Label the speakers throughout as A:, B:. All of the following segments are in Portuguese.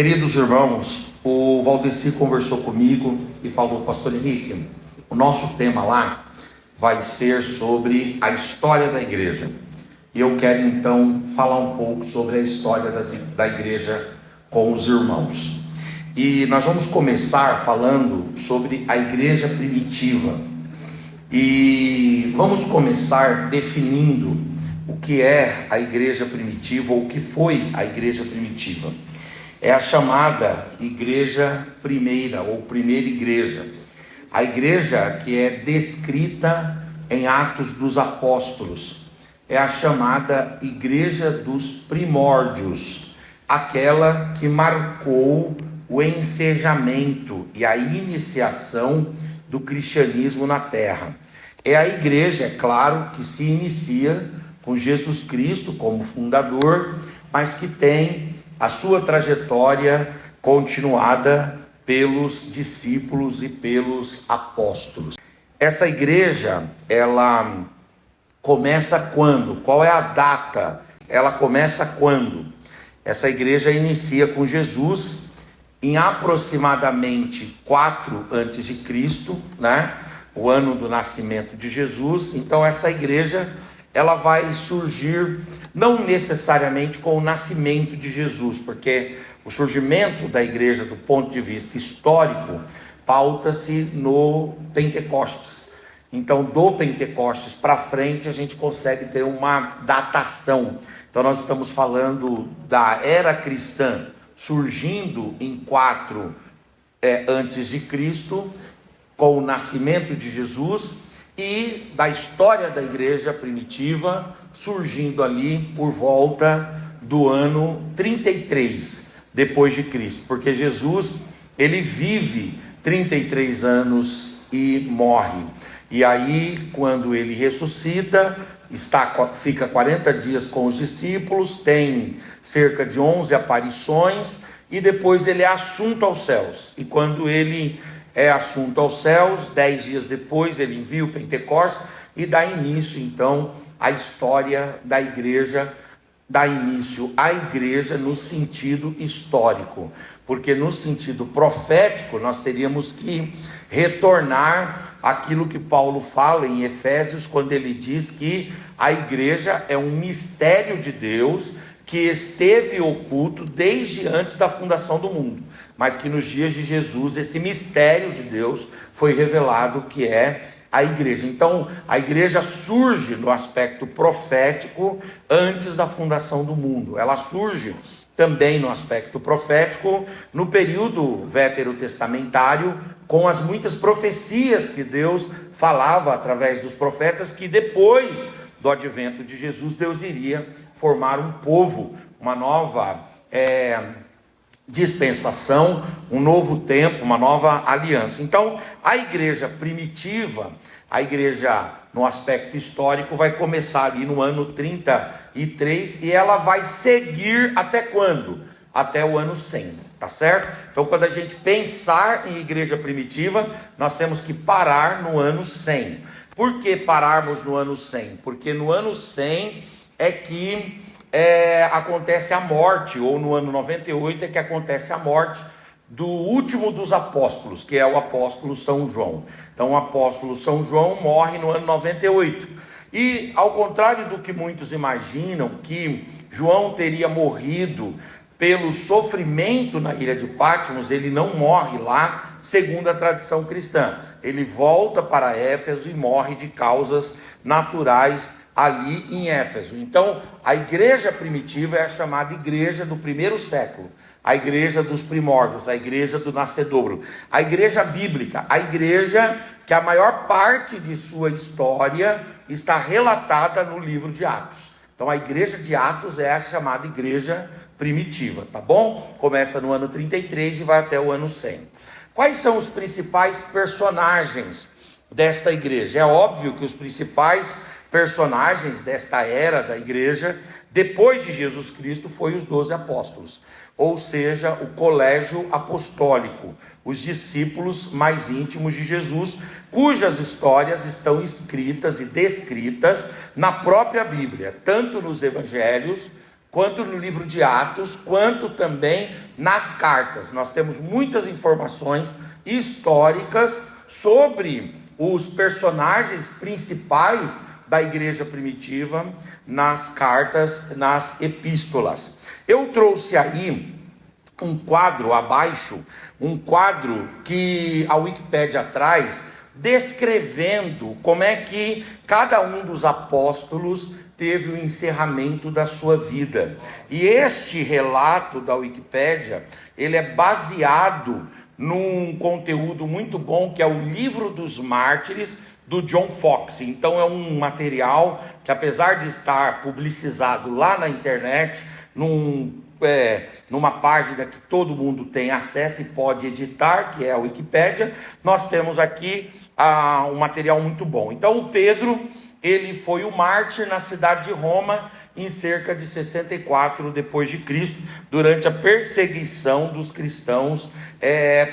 A: Queridos irmãos, o Valdeci conversou comigo e falou: Pastor Henrique, o nosso tema lá vai ser sobre a história da igreja. E eu quero então falar um pouco sobre a história da igreja com os irmãos. E nós vamos começar falando sobre a igreja primitiva. E vamos começar definindo o que é a igreja primitiva, ou o que foi a igreja primitiva. É a chamada igreja primeira, ou primeira igreja. A igreja que é descrita em Atos dos Apóstolos. É a chamada igreja dos primórdios. Aquela que marcou o ensejamento e a iniciação do cristianismo na terra. É a igreja, é claro, que se inicia com Jesus Cristo como fundador, mas que tem a sua trajetória continuada pelos discípulos e pelos apóstolos. Essa igreja, ela começa quando? Qual é a data? Ela começa quando? Essa igreja inicia com Jesus em aproximadamente 4 a.C., né? O ano do nascimento de Jesus. Então essa igreja, ela vai surgir não necessariamente com o nascimento de Jesus, porque o surgimento da igreja do ponto de vista histórico pauta-se no Pentecostes. Então do Pentecostes para frente a gente consegue ter uma datação. Então nós estamos falando da era cristã surgindo em 4 antes de Cristo, com o nascimento de Jesus, e da história da igreja primitiva surgindo ali por volta do ano 33 depois de Cristo, porque Jesus, ele vive 33 anos e morre. E aí, quando ele ressuscita, fica 40 dias com os discípulos, tem cerca de 11 aparições, e depois ele é assunto aos céus. E quando ele é assunto aos céus, 10 dias depois ele envia o Pentecostes e dá início então à história da igreja, dá início à igreja no sentido histórico, porque no sentido profético nós teríamos que retornar àquilo que Paulo fala em Efésios, quando ele diz que a igreja é um mistério de Deus que esteve oculto desde antes da fundação do mundo, mas que nos dias de Jesus esse mistério de Deus foi revelado, que é a igreja. Então a igreja surge no aspecto profético antes da fundação do mundo. Ela surge também no aspecto profético no período veterotestamentário, com as muitas profecias que Deus falava através dos profetas, que depois do advento de Jesus, Deus iria formar um povo, uma nova dispensação, um novo tempo, uma nova aliança. Então, a igreja primitiva, a igreja no aspecto histórico, vai começar ali no ano 33 e ela vai seguir até quando? Até o ano 100, tá certo? Então, quando a gente pensar em igreja primitiva, nós temos que parar no ano 100. Por que pararmos no ano 100? Porque no ano 100 é que acontece a morte, ou no ano 98 é que acontece a morte do último dos apóstolos, que é o apóstolo São João. Então o apóstolo São João morre no ano 98. E ao contrário do que muitos imaginam, que João teria morrido pelo sofrimento na ilha de Patmos, ele não morre lá, segundo a tradição cristã. Ele volta para Éfeso e morre de causas naturais ali em Éfeso. Então a igreja primitiva é a chamada igreja do primeiro século, a igreja dos primórdios, a igreja do nascedouro, a igreja bíblica, a igreja que a maior parte de sua história está relatada no livro de Atos. Então a igreja de Atos é a chamada igreja primitiva, tá bom? Começa no ano 33 e vai até o ano 100. Quais são os principais personagens desta igreja? É óbvio que os principais personagens desta era da igreja, depois de Jesus Cristo, foi os 12 apóstolos, ou seja, o colégio apostólico, os discípulos mais íntimos de Jesus, cujas histórias estão escritas e descritas na própria Bíblia, tanto nos evangelhos quanto no livro de Atos, quanto também nas cartas. Nós temos muitas informações históricas sobre os personagens principais da igreja primitiva nas cartas, nas epístolas. Eu trouxe aí um quadro abaixo, um quadro que a Wikipédia traz, descrevendo como é que cada um dos apóstolos teve o encerramento da sua vida. E este relato da Wikipédia, ele é baseado num conteúdo muito bom, que é o Livro dos Mártires, do John Fox. Então é um material que, apesar de estar publicizado lá na internet, numa página que todo mundo tem acesso e pode editar, que é a Wikipédia, nós temos aqui um material muito bom. Então o Pedro, ele foi o mártir na cidade de Roma em cerca de 64 depois de Cristo, durante a perseguição dos cristãos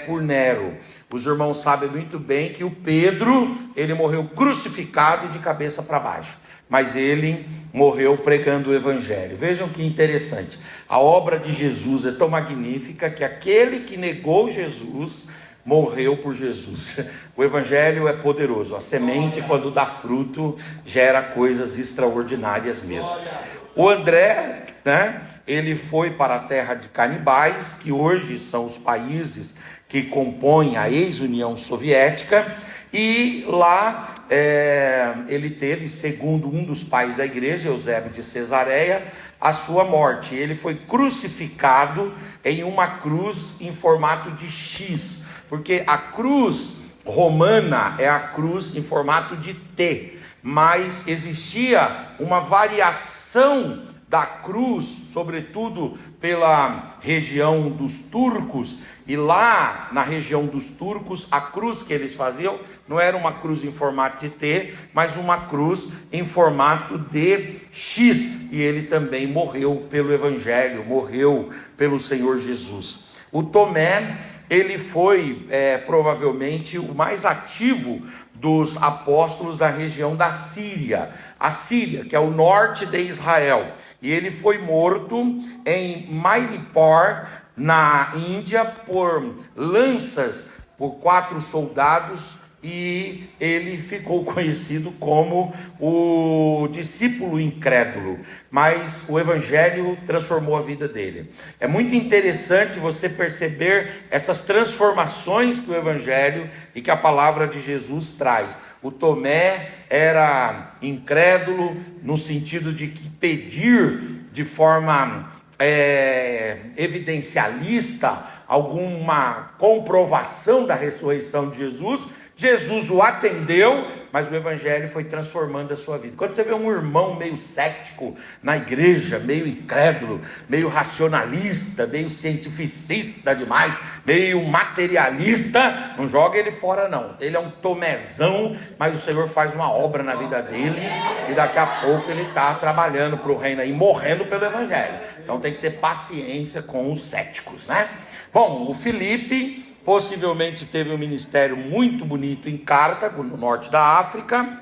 A: por Nero. Os irmãos sabem muito bem que o Pedro, ele morreu crucificado e de cabeça para baixo, mas ele morreu pregando o evangelho. Vejam que interessante, a obra de Jesus é tão magnífica que aquele que negou Jesus morreu por Jesus. O evangelho é poderoso, a semente, quando dá fruto, gera coisas extraordinárias mesmo. O André, ele foi para a terra de canibais, que hoje são os países que compõem a ex-União Soviética, e lá ele teve, segundo um dos pais da igreja, Eusébio de Cesareia, a sua morte. Ele foi crucificado em uma cruz em formato de X, porque a cruz romana é a cruz em formato de T, mas existia uma variação da cruz, sobretudo pela região dos turcos, e lá na região dos turcos, a cruz que eles faziam não era uma cruz em formato de T, mas uma cruz em formato de X, e ele também morreu pelo evangelho, morreu pelo Senhor Jesus. O Tomé, ele foi provavelmente o mais ativo dos apóstolos da região da Síria, a Síria, que é o norte de Israel, e ele foi morto em Manipur, na Índia, por lanças, por 4 soldados, e ele ficou conhecido como o discípulo incrédulo, mas o evangelho transformou a vida dele. É muito interessante você perceber essas transformações que o evangelho e que a palavra de Jesus traz. O Tomé era incrédulo no sentido de que pedir de forma evidencialista alguma comprovação da ressurreição de Jesus. Jesus o atendeu, mas o evangelho foi transformando a sua vida. Quando você vê um irmão meio cético na igreja, meio incrédulo, meio racionalista, meio cientificista demais, meio materialista, não joga ele fora não. Ele é um tomézão, mas o Senhor faz uma obra na vida dele, e daqui a pouco ele está trabalhando para o reino aí, morrendo pelo evangelho. Então tem que ter paciência com os céticos, né? Bom, o Filipe possivelmente teve um ministério muito bonito em Cartago, no norte da África,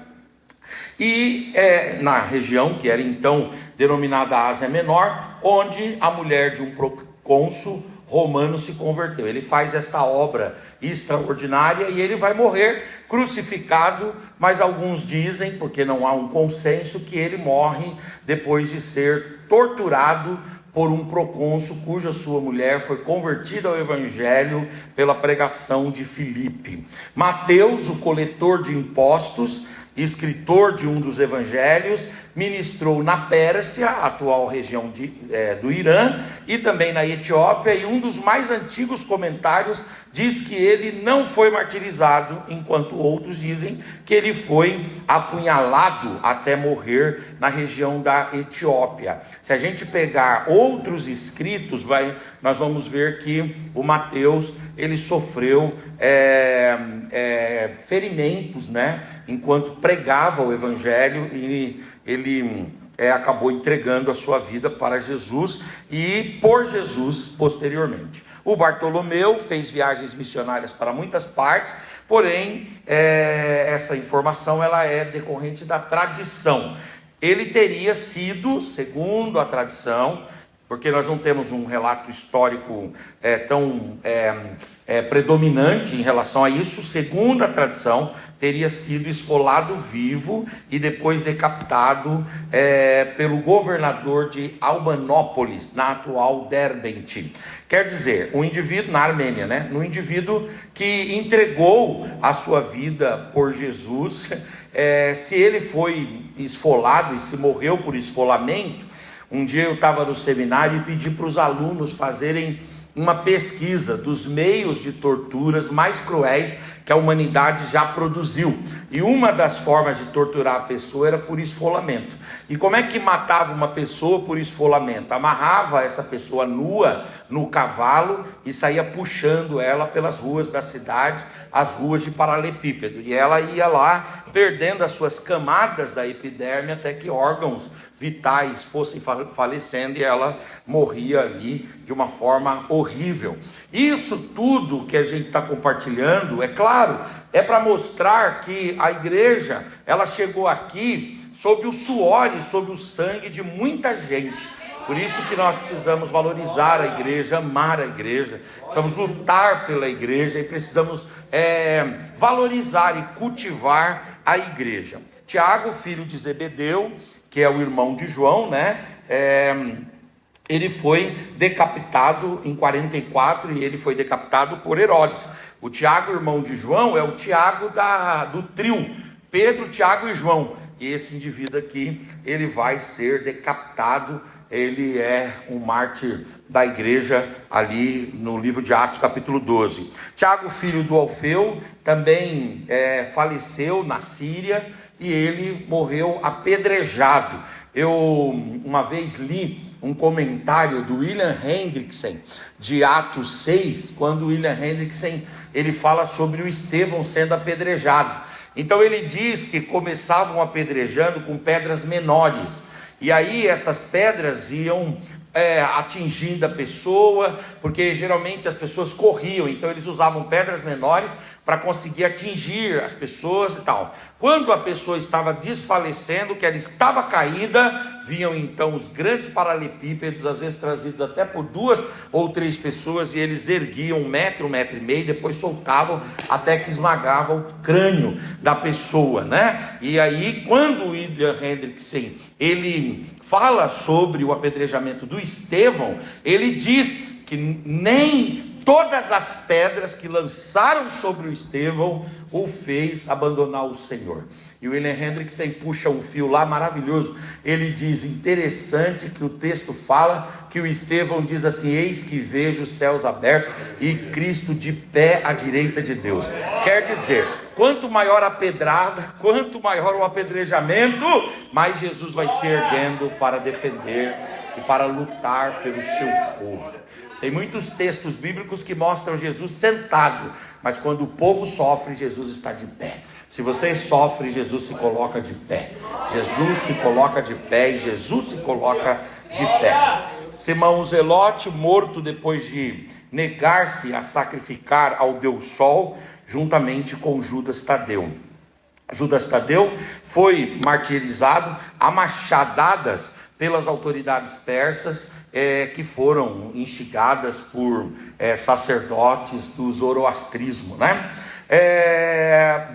A: e na região que era então denominada Ásia Menor, onde a mulher de um procônsul romano se converteu. Ele faz esta obra extraordinária e ele vai morrer crucificado, mas alguns dizem, porque não há um consenso, que ele morre depois de ser torturado por um procônsul cuja sua mulher foi convertida ao evangelho pela pregação de Filipe. Mateus, o coletor de impostos, escritor de um dos evangelhos, ministrou na Pérsia, atual região do Irã, e também na Etiópia, e um dos mais antigos comentários diz que ele não foi martirizado, enquanto outros dizem que ele foi apunhalado até morrer na região da Etiópia. Se a gente pegar outros escritos, nós vamos ver que o Mateus, ele sofreu ferimentos, enquanto pregava o evangelho, e ele acabou entregando a sua vida para Jesus e por Jesus posteriormente. O Bartolomeu fez viagens missionárias para muitas partes, porém essa informação ela é decorrente da tradição. ele teria sido, segundo a tradição, porque nós não temos um relato histórico tão predominante em relação a isso, segundo a tradição, teria sido esfolado vivo e depois decapitado pelo governador de Albanópolis, na atual Derbent. Quer dizer, um indivíduo, na Armênia, né? Um indivíduo que entregou a sua vida por Jesus. Se ele foi esfolado e se morreu por esfolamento, um dia eu estava no seminário e pedi para os alunos fazerem uma pesquisa dos meios de torturas mais cruéis que a humanidade já produziu. E uma das formas de torturar a pessoa era por esfolamento. E como é que matava uma pessoa por esfolamento? Amarrava essa pessoa nua no cavalo e saía puxando ela pelas ruas da cidade, as ruas de paralelepípedo. E ela ia lá perdendo as suas camadas da epiderme até que órgãos vitais fossem falecendo e ela morria ali de uma forma horrível. Isso tudo que a gente está compartilhando, é claro, é para mostrar que a igreja, ela chegou aqui sob o suor e sob o sangue de muita gente. Por isso que nós precisamos valorizar a igreja, amar a igreja, precisamos lutar pela igreja e precisamos valorizar e cultivar a igreja. Tiago, filho de Zebedeu, que é o irmão de João, né? Ele foi decapitado em 44 e ele foi decapitado por Herodes. O Tiago, irmão de João, é o Tiago do trio, Pedro, Tiago e João. E esse indivíduo aqui, ele vai ser decapitado, ele é um mártir da igreja ali no livro de Atos capítulo 12. Tiago, filho do Alfeu, também faleceu na Síria e ele morreu apedrejado. Eu uma vez li um comentário do William Hendrickson de Atos 6, quando o William Hendrickson ele fala sobre o Estevão sendo apedrejado. Então ele diz que começavam apedrejando com pedras menores, e aí essas pedras iam atingindo a pessoa, porque geralmente as pessoas corriam, então eles usavam pedras menores para conseguir atingir as pessoas e tal. Quando a pessoa estava desfalecendo, que ela estava caída, vinham então os grandes paralelepípedos, às vezes trazidos até por 2 ou 3 pessoas, e eles erguiam 1 metro, 1,5 metros, depois soltavam até que esmagavam o crânio da pessoa, né? E aí, quando o William Hendrickson ele fala sobre o apedrejamento do Estevão, ele diz que nem todas as pedras que lançaram sobre o Estevão o fez abandonar o Senhor. E o William Hendrickson puxa um fio lá maravilhoso. Ele diz, interessante que o texto fala que o Estevão diz assim: eis que vejo os céus abertos e Cristo de pé à direita de Deus. Quer dizer, quanto maior a pedrada, quanto maior o apedrejamento, mais Jesus vai se erguendo para defender e para lutar pelo seu povo. Tem muitos textos bíblicos que mostram Jesus sentado, mas quando o povo sofre, Jesus está de pé. Se você sofre, Jesus se coloca de pé. Jesus se coloca de pé e Jesus se coloca de pé. Simão Zelote, morto depois de negar-se a sacrificar ao Deus Sol, juntamente com Judas Tadeu. Judas Tadeu foi martirizado a machadadas pelas autoridades persas, que foram instigadas por sacerdotes do zoroastrismo, né?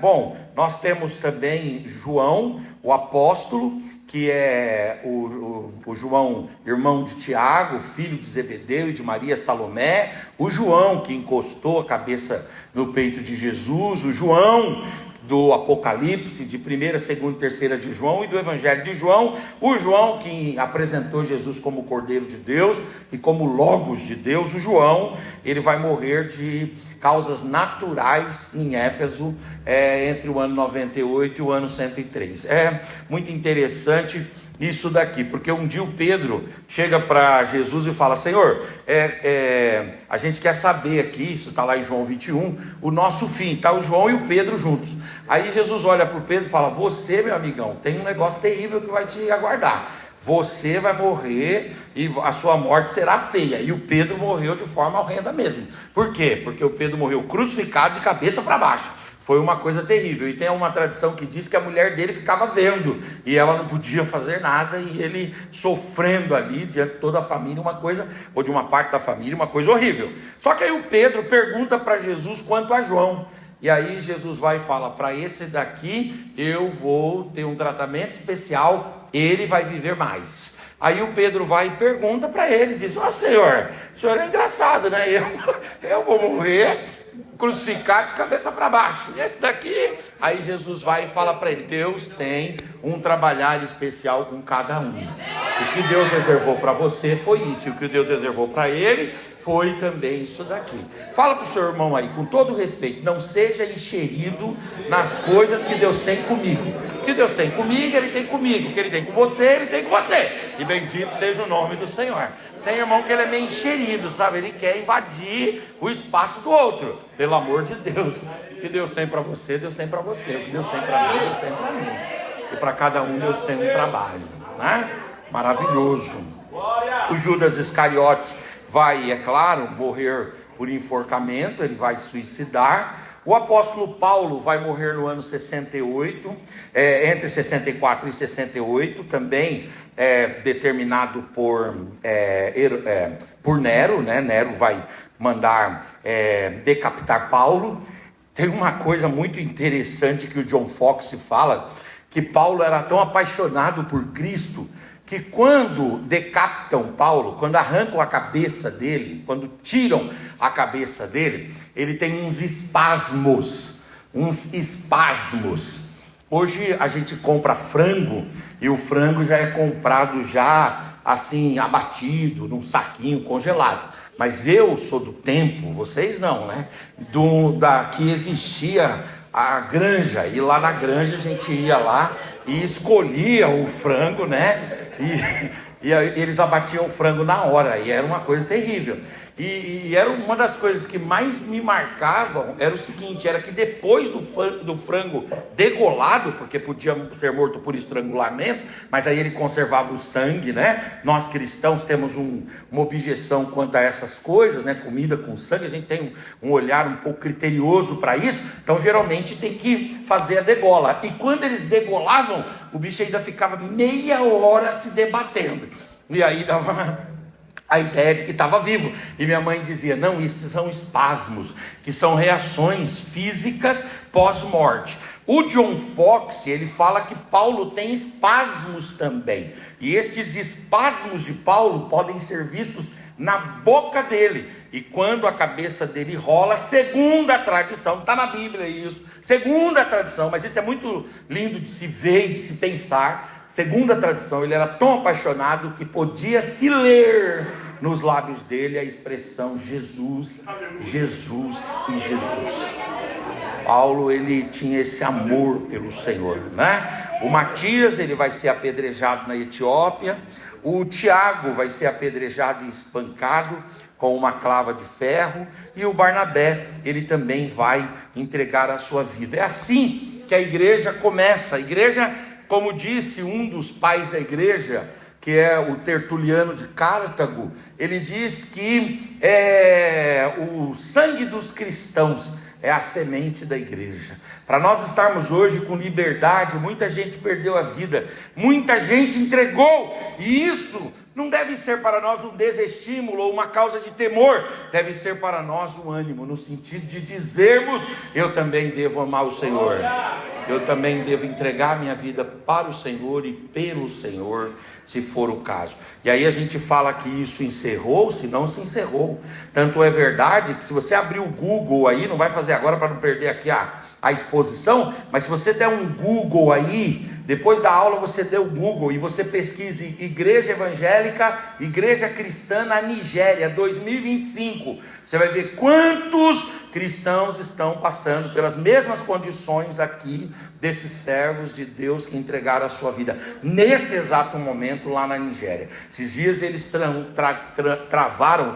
A: Bom, nós temos também João, o apóstolo, que é o João, irmão de Tiago, filho de Zebedeu e de Maria Salomé, o João que encostou a cabeça no peito de Jesus, o João do Apocalipse, de 1ª, 2ª e 3ª de João, e do Evangelho de João, o João que apresentou Jesus como Cordeiro de Deus e como Logos de Deus. O João, ele vai morrer de causas naturais em Éfeso, entre o ano 98 e o ano 103. É muito interessante isso daqui, porque um dia o Pedro chega para Jesus e fala: Senhor, a gente quer saber aqui, isso está lá em João 21, o nosso fim. Está o João e o Pedro juntos. Aí Jesus olha para o Pedro e fala: você, meu amigão, tem um negócio terrível que vai te aguardar. Você vai morrer e a sua morte será feia. E o Pedro morreu de forma horrenda mesmo. Por quê? Porque o Pedro morreu crucificado de cabeça para baixo. Foi uma coisa terrível. E tem uma tradição que diz que a mulher dele ficava vendo e ela não podia fazer nada, e ele sofrendo ali diante de toda a família, uma coisa, ou de uma parte da família, uma coisa horrível. Só que aí o Pedro pergunta para Jesus quanto a João. E aí Jesus vai e fala: para esse daqui eu vou ter um tratamento especial, ele vai viver mais. Aí o Pedro vai e pergunta para ele, diz: Senhor, o senhor é engraçado, né? Eu vou morrer crucificado de cabeça para baixo, e esse daqui? Aí Jesus vai e fala para ele: Deus tem um trabalhar especial com cada um. O que Deus reservou para você foi isso, e o que Deus reservou para ele foi também isso daqui. Fala para o seu irmão aí, com todo respeito: não seja encherido nas coisas que Deus tem comigo. O que Deus tem comigo, Ele tem comigo. O que Ele tem com você, Ele tem com você. E bendito seja o nome do Senhor. Tem irmão que ele é meio encherido, sabe? Ele quer invadir o espaço do outro. Pelo amor de Deus. O que Deus tem para você, Deus tem para você. O que Deus tem para mim, Deus tem para mim. E para cada um Deus tem um trabalho, né? Maravilhoso. O Judas Iscariotes vai, é claro, morrer por enforcamento, ele vai suicidar. O apóstolo Paulo vai morrer no ano 68, entre 64 e 68, também determinado por Nero, né? Nero vai mandar decapitar Paulo. Tem uma coisa muito interessante que o John Foxe fala, que Paulo era tão apaixonado por Cristo, que quando decapitam Paulo, quando arrancam a cabeça dele, quando tiram a cabeça dele, ele tem uns espasmos. Hoje a gente compra frango, e o frango já é comprado já assim, abatido, num saquinho congelado. Mas eu sou do tempo, vocês não, né? Que existia a granja, e lá na granja a gente ia lá e escolhia o frango, né? E eles abatiam o frango na hora, e era uma coisa terrível. E era uma das coisas que mais me marcavam, era o seguinte: era que depois do frango degolado, porque podia ser morto por estrangulamento, mas aí ele conservava o sangue, né? Nós cristãos temos uma objeção quanto a essas coisas, né? Comida com sangue, a gente tem um olhar um pouco criterioso para isso, então geralmente tem que fazer a degola. E quando eles degolavam, o bicho ainda ficava meia hora se debatendo, e aí dava a ideia de que estava vivo. E minha mãe dizia: não, isso são espasmos, que são reações físicas pós-morte. O John Foxe, ele fala que Paulo tem espasmos também, e esses espasmos de Paulo podem ser vistos na boca dele, e quando a cabeça dele rola, segundo a tradição, está na Bíblia isso, segundo a tradição, mas isso é muito lindo de se ver e de se pensar. Segundo a tradição, ele era tão apaixonado que podia se ler nos lábios dele a expressão Jesus, Jesus e Jesus. Paulo, ele tinha esse amor pelo Senhor, né? O Matias, ele vai ser apedrejado na Etiópia. O Tiago vai ser apedrejado e espancado com uma clava de ferro. E o Barnabé, ele também vai entregar a sua vida. É assim que a igreja começa. A igreja, como disse um dos pais da igreja, que é o Tertuliano de Cartago, ele diz que o sangue dos cristãos é a semente da igreja. Para nós estarmos hoje com liberdade, muita gente perdeu a vida, muita gente entregou, e isso não deve ser para nós um desestímulo ou uma causa de temor, deve ser para nós um ânimo, no sentido de dizermos: eu também devo amar o Senhor, eu também devo entregar minha vida para o Senhor e pelo Senhor, se for o caso. E aí a gente fala que isso encerrou, se não se encerrou. Tanto é verdade que se você abrir o Google aí, não vai fazer agora para não perder aqui a exposição, mas se você der um Google aí, depois da aula você dê o Google e você pesquise Igreja Evangélica, Igreja Cristã na Nigéria 2025, você vai ver quantos cristãos estão passando pelas mesmas condições aqui, desses servos de Deus que entregaram a sua vida nesse exato momento lá na Nigéria. Esses dias eles trancaram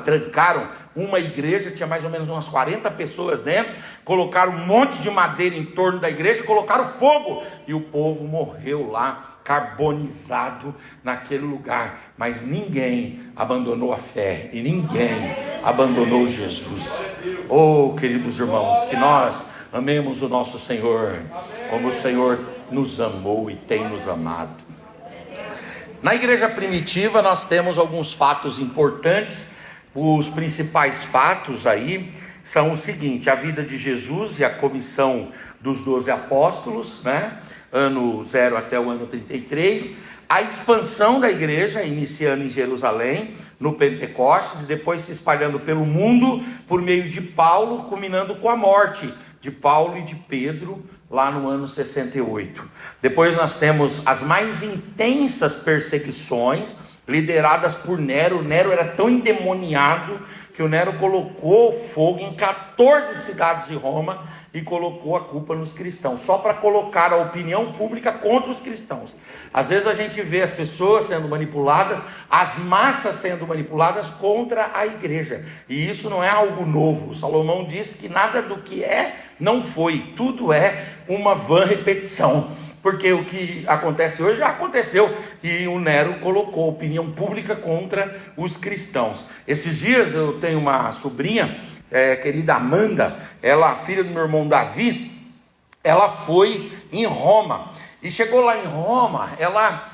A: uma igreja, tinha mais ou menos umas 40 pessoas dentro, colocaram um monte de madeira em torno da igreja, colocaram fogo, e o povo morreu lá, carbonizado naquele lugar, mas ninguém abandonou a fé, e ninguém abandonou Jesus. Oh, queridos irmãos, que nós Amemos o nosso Senhor, como o Senhor nos amou e tem nos amado. Na igreja primitiva nós temos alguns fatos importantes. Os principais fatos aí são o seguinte: a vida de Jesus e a comissão dos 12 apóstolos, né? Ano 0 até o ano 33, a expansão da igreja, iniciando em Jerusalém, no Pentecostes, e depois se espalhando pelo mundo, por meio de Paulo, culminando com a morte de Paulo e de Pedro, lá no ano 68. Depois nós temos as mais intensas perseguições, lideradas por Nero. Nero era tão endemoniado, que o Nero colocou fogo em 14 cidades de Roma, e colocou a culpa nos cristãos, só para colocar a opinião pública contra os cristãos. Às vezes a gente vê as pessoas sendo manipuladas, as massas sendo manipuladas contra a igreja, e isso não é algo novo. Salomão disse que nada do que é, não foi, tudo é uma vã repetição, porque o que acontece hoje já aconteceu, e o Nero colocou a opinião pública contra os cristãos. Esses dias eu tenho uma sobrinha, querida Amanda, ela, filha do meu irmão Davi, ela foi em Roma, e chegou lá em Roma, ela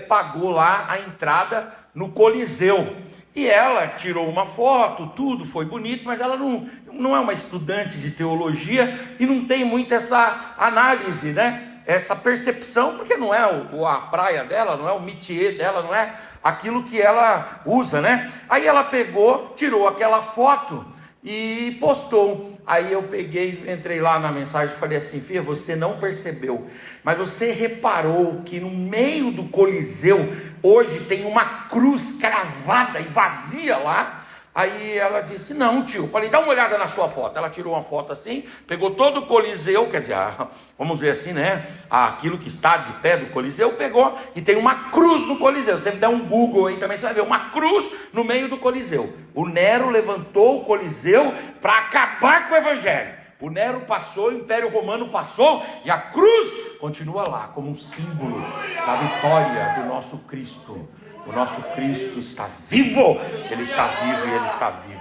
A: pagou lá a entrada no Coliseu, e ela tirou uma foto, tudo foi bonito, mas ela não é uma estudante de teologia, e não tem muito essa análise, né? Essa percepção, porque não é a praia dela, não é o métier dela, não é aquilo que ela usa, né? Aí ela pegou, tirou aquela foto e postou. Aí eu peguei, entrei lá na mensagem e falei assim: filha, você não percebeu, mas você reparou que no meio do Coliseu hoje tem uma cruz cravada e vazia lá? Aí ela disse: não, tio. Falei: dá uma olhada na sua foto. Ela tirou uma foto assim, pegou todo o Coliseu, quer dizer, vamos dizer assim, né? Aquilo que está de pé do Coliseu, pegou, e tem uma cruz no Coliseu. Se você der um Google aí também, você vai ver uma cruz no meio do Coliseu. O Nero levantou o Coliseu para acabar com o evangelho. O Nero passou, o Império Romano passou, e a cruz continua lá como um símbolo da vitória do nosso Cristo. O nosso Cristo está vivo, Ele está vivo e Ele está vivo.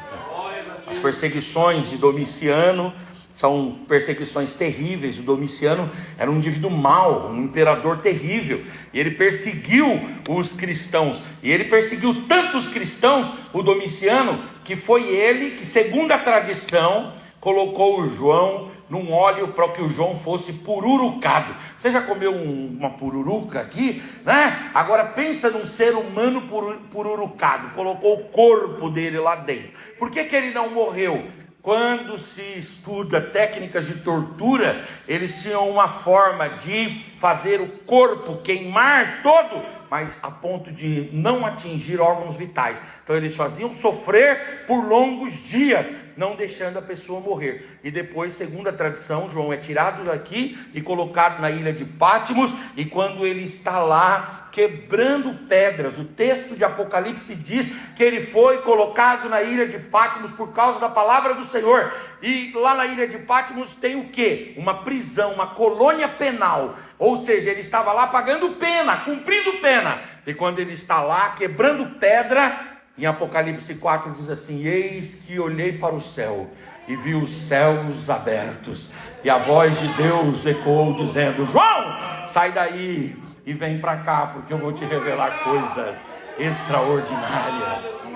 A: As perseguições de Domiciano são perseguições terríveis. O Domiciano era um indivíduo mau, um imperador terrível, e ele perseguiu os cristãos, e ele perseguiu tantos cristãos, o Domiciano, que foi ele que, segundo a tradição, colocou o João num óleo para que o João fosse pururucado. Você já comeu uma pururuca aqui, né? Agora pensa num ser humano pururucado, colocou o corpo dele lá dentro. Por que ele não morreu? Quando se estuda técnicas de tortura, eles tinham uma forma de fazer o corpo queimar todo, mas a ponto de não atingir órgãos vitais. Então eles faziam sofrer por longos dias, não deixando a pessoa morrer. E depois, segundo a tradição, João é tirado daqui e colocado na ilha de Patmos, e quando ele está lá quebrando pedras, o texto de Apocalipse diz que ele foi colocado na ilha de Patmos por causa da palavra do Senhor. E lá na ilha de Patmos tem o quê? Uma prisão, uma colônia penal, ou seja, ele estava lá pagando pena, cumprindo pena. E quando ele está lá quebrando pedra, em Apocalipse 4 diz assim: eis que olhei para o céu e vi os céus abertos, e a voz de Deus ecoou dizendo: João, sai daí e vem para cá, porque eu vou te revelar coisas extraordinárias.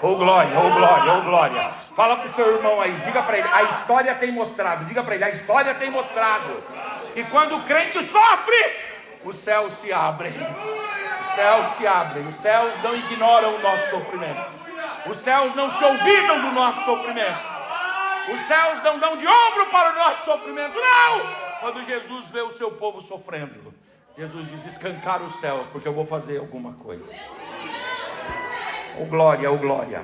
A: Oh glória, oh glória, oh glória. Fala para o seu irmão aí, diga para ele: a história tem mostrado, diga para ele: a história tem mostrado que quando o crente sofre, os céus se abrem. Os céus se abrem, os céus não ignoram o nosso sofrimento, os céus não se olvidam do nosso sofrimento, os céus não dão de ombro para o nosso sofrimento, não! Quando Jesus vê o seu povo sofrendo, Jesus diz: escancar os céus, porque eu vou fazer alguma coisa. Oh glória, oh glória.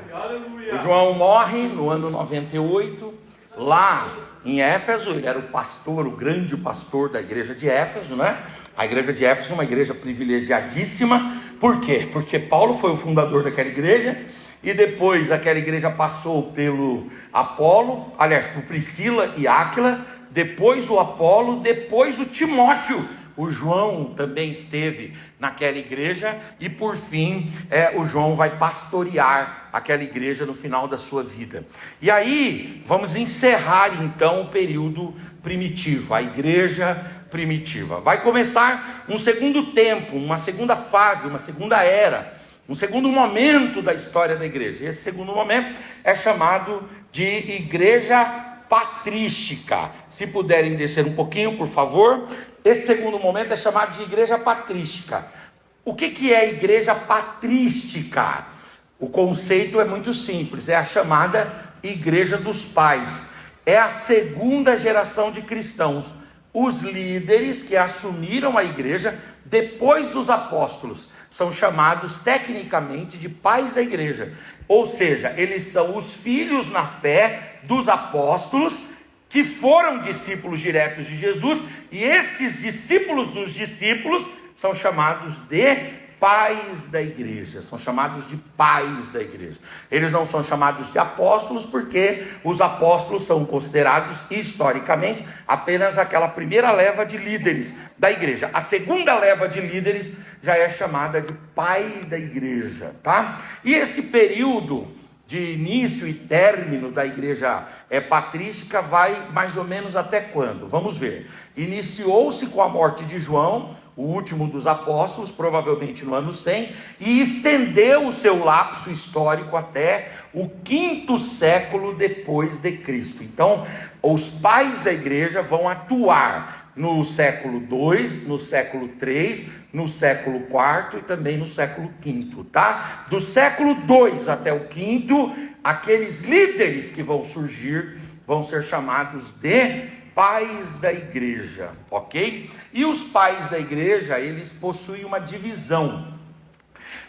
A: O João morre no ano 98, lá em Éfeso. Ele era o pastor, o grande pastor da igreja de Éfeso, né? A igreja de Éfeso é uma igreja privilegiadíssima. Por quê? Porque Paulo foi o fundador daquela igreja, e depois aquela igreja passou pelo Apolo, aliás, por Priscila e Áquila, depois o Apolo, depois o Timóteo. O João também esteve naquela igreja, e por fim o João vai pastorear aquela igreja no final da sua vida. E aí vamos encerrar então o período primitiva, a igreja primitiva. Vai começar um segundo tempo, uma segunda fase, uma segunda era, um segundo momento da história da igreja. Esse segundo momento é chamado de igreja patrística. Se puderem descer um pouquinho, por favor. Esse segundo momento é chamado de igreja patrística. O que é a igreja patrística? O conceito é muito simples, é a chamada igreja dos pais. É a segunda geração de cristãos, os líderes que assumiram a igreja depois dos apóstolos são chamados tecnicamente de pais da igreja, ou seja, eles são os filhos na fé dos apóstolos que foram discípulos diretos de Jesus, e esses discípulos dos discípulos são chamados de pais da igreja, são chamados de pais da igreja. Eles não são chamados de apóstolos, porque os apóstolos são considerados historicamente apenas aquela primeira leva de líderes da igreja. A segunda leva de líderes já é chamada de pai da igreja, tá? E esse período de início e término da igreja patrística vai mais ou menos até quando? Vamos ver. Iniciou-se com a morte de João, o último dos apóstolos, provavelmente no ano 100, e estendeu o seu lapso histórico até o 5º século depois de Cristo. Então, os pais da igreja vão atuar no século 2, no século 3, no século 4 e também no século 5º, tá? Do século 2 até o 5º, aqueles líderes que vão surgir vão ser chamados de pais da igreja, ok? E os pais da igreja, eles possuem uma divisão,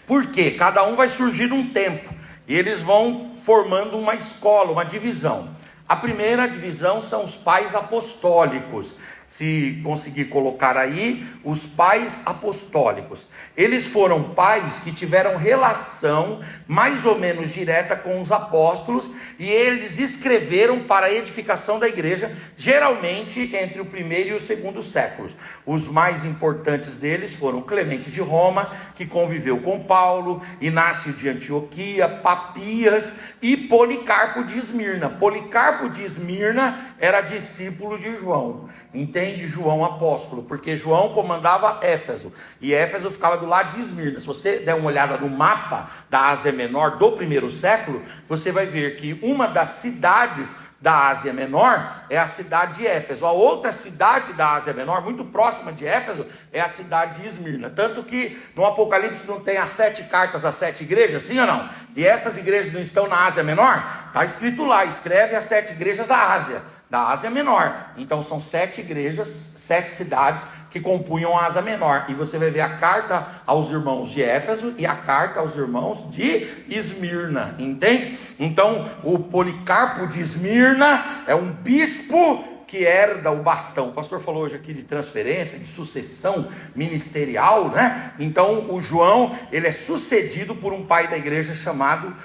A: porque cada um vai surgir num tempo, e eles vão formando uma escola, uma divisão. A primeira divisão são os pais apostólicos. Se conseguir colocar aí, os pais apostólicos. Eles foram pais que tiveram relação mais ou menos direta com os apóstolos, e eles escreveram para a edificação da igreja, geralmente entre o 1º e o 2º séculos. Os mais importantes deles foram Clemente de Roma, que conviveu com Paulo, Inácio de Antioquia, Papias e Policarpo de Esmirna. Policarpo de Esmirna era discípulo de João, entende? De João apóstolo, porque João comandava Éfeso, e Éfeso ficava do lado de Esmirna. Se você der uma olhada no mapa da Ásia Menor do 1º século, você vai ver que uma das cidades da Ásia Menor é a cidade de Éfeso. A outra cidade da Ásia Menor, muito próxima de Éfeso, é a cidade de Esmirna. Tanto que no Apocalipse não tem as 7 cartas às 7 igrejas, sim ou não? E essas igrejas não estão na Ásia Menor? Está escrito lá, escreve as 7 igrejas da Ásia Menor. Então são 7 igrejas, 7 cidades que compunham a Ásia Menor. E você vai ver a carta aos irmãos de Éfeso e a carta aos irmãos de Esmirna, entende? Então o Policarpo de Esmirna é um bispo que herda o bastão. O pastor falou hoje aqui de transferência, de sucessão ministerial, né? Então o João, ele é sucedido por um pai da igreja chamado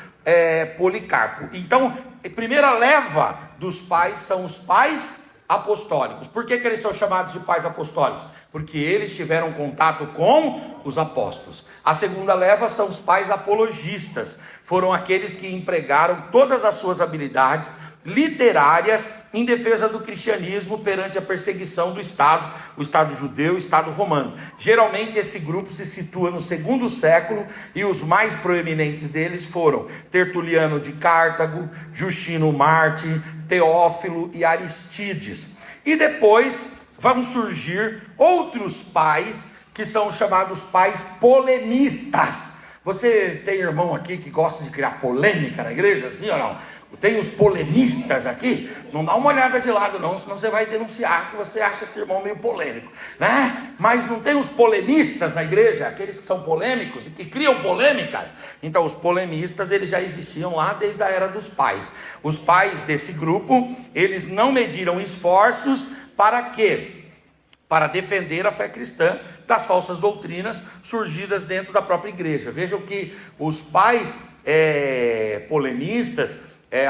A: Policarpo. Então a primeira leva dos pais são os pais apostólicos. Por que eles são chamados de pais apostólicos? Porque eles tiveram contato com os apóstolos. A segunda leva são os pais apologistas. Foram aqueles que empregaram todas as suas habilidades literárias em defesa do cristianismo perante a perseguição do Estado, o Estado judeu e o Estado romano. Geralmente esse grupo se situa no 2º século, e os mais proeminentes deles foram Tertuliano de Cartago, Justino Mártir, Teófilo e Aristides. E depois vão surgir outros pais que são chamados pais polemistas. Você tem irmão aqui que gosta de criar polêmica na igreja, sim ou não? Tem os polemistas aqui? Não dá uma olhada de lado não, senão você vai denunciar que você acha esse irmão meio polêmico, né? Mas não tem os polemistas na igreja, aqueles que são polêmicos e que criam polêmicas? Então os polemistas, eles já existiam lá desde a era dos pais. Os pais desse grupo, eles não mediram esforços para quê? Para defender a fé cristã das falsas doutrinas surgidas dentro da própria igreja. Vejam que os pais polemistas,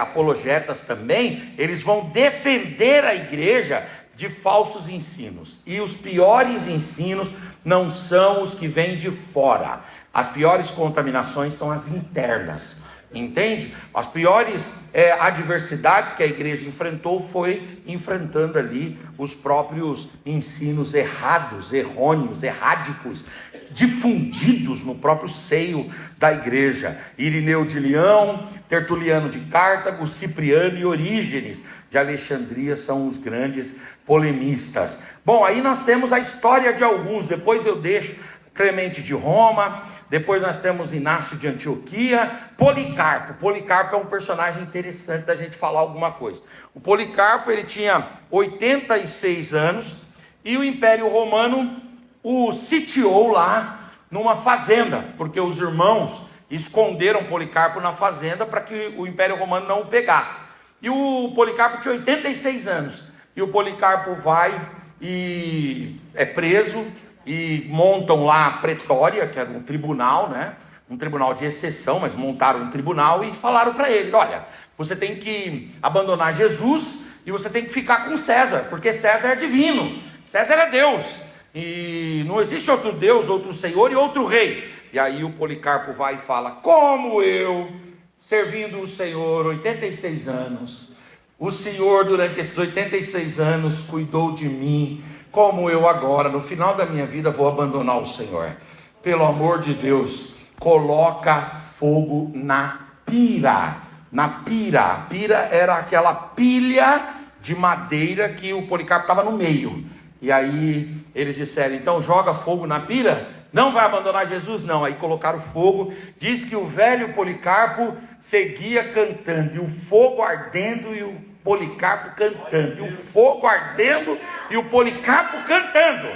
A: apologetas também, eles vão defender a igreja de falsos ensinos. E os piores ensinos não são os que vêm de fora. As piores contaminações são as internas. Entende? As piores adversidades que a igreja enfrentou foi enfrentando ali os próprios ensinos errados, errôneos, errádicos, difundidos no próprio seio da igreja. Irineu de Leão, Tertuliano de Cartago, Cipriano e Orígenes de Alexandria são os grandes polemistas. Bom, aí nós temos a história de alguns, depois eu deixo Clemente de Roma, depois nós temos Inácio de Antioquia, Policarpo. Policarpo é um personagem interessante da gente falar alguma coisa. O Policarpo, ele tinha 86 anos e o Império Romano o sitiou lá numa fazenda, porque os irmãos esconderam Policarpo na fazenda para que o Império Romano não o pegasse. E o Policarpo tinha 86 anos, e o Policarpo vai e é preso, e montam lá a pretória, que era um tribunal, né? Um tribunal de exceção, mas montaram um tribunal e falaram para ele: olha, você tem que abandonar Jesus e você tem que ficar com César, porque César é divino, César é Deus, e não existe outro Deus, outro Senhor e outro rei. E aí o Policarpo vai e fala: como eu, servindo o Senhor 86 anos, o Senhor durante esses 86 anos cuidou de mim, como eu agora, no final da minha vida, vou abandonar o Senhor? Pelo amor de Deus, coloca fogo na pira. Na pira. A pira era aquela pilha de madeira que o Policarpo estava no meio. E aí eles disseram: então joga fogo na pira? Não vai abandonar Jesus? Não. Aí colocaram fogo. Diz que o velho Policarpo seguia cantando, e o fogo ardendo, e o Policarpo cantando, e o fogo ardendo, e o Policarpo cantando.